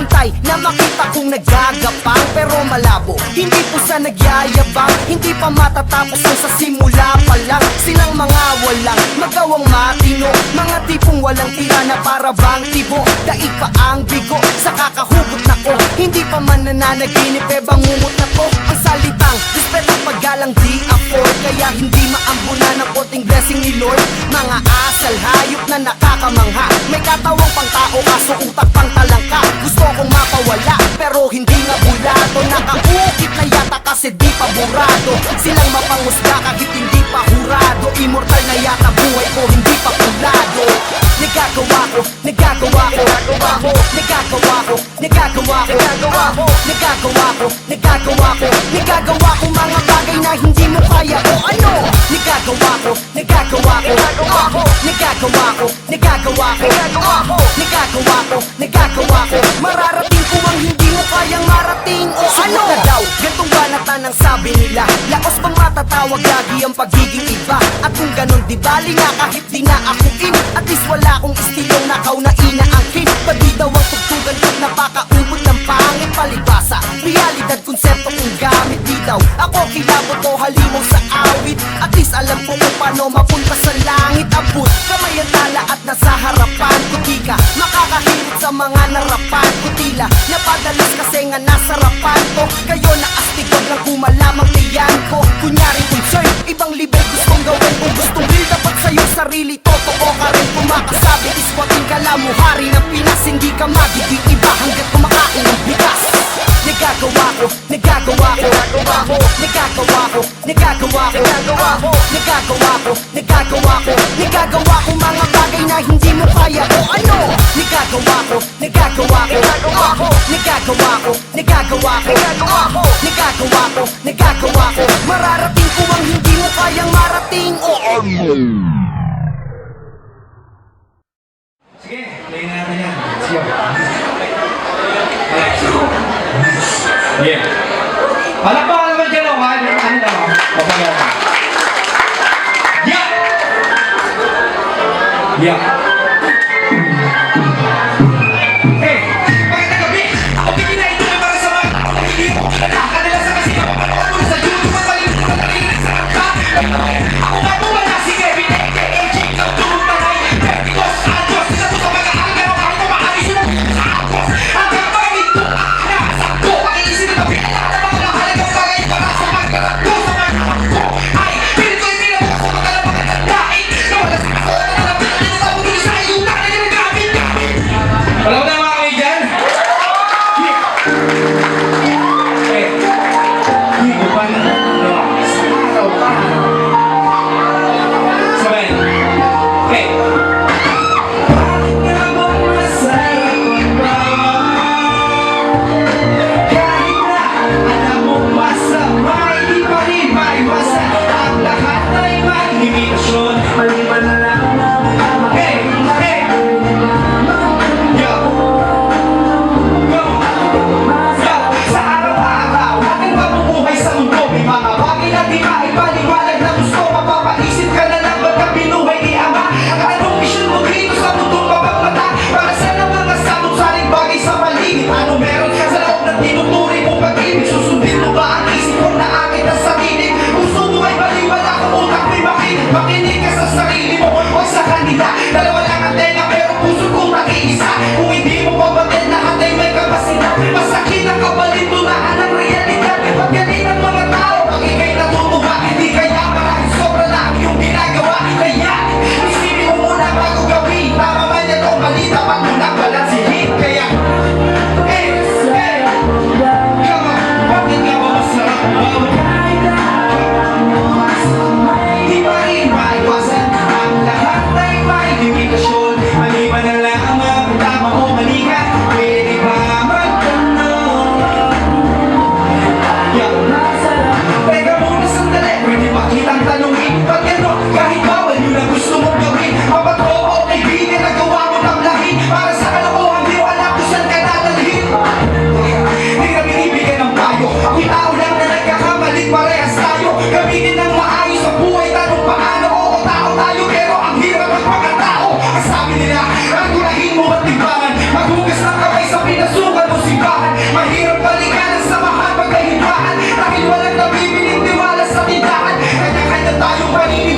naghihintay na makita kong nagagapang pero malabo. Hindi po sa nagyayabang, hindi pa matatapos ang sa simula pa lang. Silang mga walang magawang matino, mga tipong walang tira na para bang tibo. Daig pa ang bigo sa kakahugot na ko, hindi pa man nananaginip e bangungot na ko. Ang salitang respeto paggalang di afford, kaya hindi maambunan ng konting blessing ni Lord. Mga asal hayop na nakakamangha, may katawang pang tao kaso utak pang talangka. Gusto kong mapawala pero hindi nga bulado, nakaukit na yata kasi di pa burado. Silang mapangusga kahit hindi pa hurado, immortal na yata buhay ko hindi pa kulado. Nagagawa ko, nagagawa ko, nagagawa ko, nagagawa ko, nagagawa ko, nagagawa ko, nagagawa ko, nagagawa ko mga bagay na hindi mo kaya o ano. Nagagawa ko, nagagawa ko, nagagawa ko, nagagawa ko, nagagawa ko, nagagawa ko, nagagawa ko. Mararating ko ang hindi mo kayang marating o ano. Na daw, gantong banatan ang sabi nila, laos bang matatawag lagi ang pagiging iba. At kung ganon di bali nga kahit di na akuin, at least wala akong istilong nakaw na inaangkin. Padi daw ang tugtugan at napakaubod ng pangit palibasa. Realidad konsepto kung gamit di daw ako kilabot o halimong sa awit. At least alam ko kung paano mapunta sa langit. Abot kamay ang tala at nasa harapan ko, di ka makakahirit sa mga narapan ko. Tila napadalas kasi nga nasa harapan ko, kayo na astig wag lang kumalamang tiyan ko. Kunyari concern, ibang level gustong gawin. Kung gustong real dapat sa'yo sarili, totoo ka rin. Kumakasabi iswating ka lang mo hari ng Pinas, hindi ka magiging iba hanggat kumakain ng bigas. Nagagawa ko, nagagawa ko, nagagawa ko, nagagawa ko, nagagawa ko, nagagawa ko, nagagawa ko, nagagawa ko, nagagawa ko mga bagay na hindi mo kaya o ano. Nagagawa ko, nagagawa ko, nagagawa ko, nagagawa ko, nagagawa ko, nagagawa ko, nagagawa ko, nagagawa ko. Mararating ko ang hindi mo kayang marating o ano. Sige, layin na natin yan. Sige. Yeah. Palakpakan naman dyan ako, ha? Ano na ako? Papagata. Yeah! Yeah. Hey! Bakit na gabi? Ako bigyan ito na para sa mga hindi mo. Nakakadala sa kasi ako. Ano sa YouTube at malimutan na malimutan sa ha? Nabuwala si Kevin A.K.A.G. ng tumutangay. Dos ados na ito sa mga agaw. Ako kumaalis mo. Hanggang pangit mo. Nasakto. Pakiisip na pinatang na mga halagang bagay para sa mga sa mga ay, pilit ko yung pinabos sa mga mga daing na wala sa mga na pinatang na mga sa ayuda na ginagamit. Wala mo na mga kayo dyan? Eh, hindi ba na sa araw pa? Sabay. Okay. Ano meron ka sa loob ng tinuturing mong pag-ibig? Susundin mo ba ang isip mo na akin ang sarili? Gusto mo ay baliwala kung utak mo'y makinig. Makinig ka sa sarili mo o sa kanila. Dalawa lang ang tenga pero puso kong nag-iisa. Kung hindi mo pabatid lahat ay may kapasidad. Masakit ang kabalintulaan ng realidad. Paggaling ng mga tao, pag ika'y natutuwa, hindi kaya marahil sobra lang yung ginagawa. Kaya, isipin mo muna bago gawin. Tama man yan o mali, dapat mo na balansihin. Kaya, di pa rin maiwasan ang lahat ay may limit. simbahan. Mahirap balikan ang samahan pag nahibahan, dahil walang nabibiling tiwala sa tindahan. Kanya-kanya tayong paniniwala.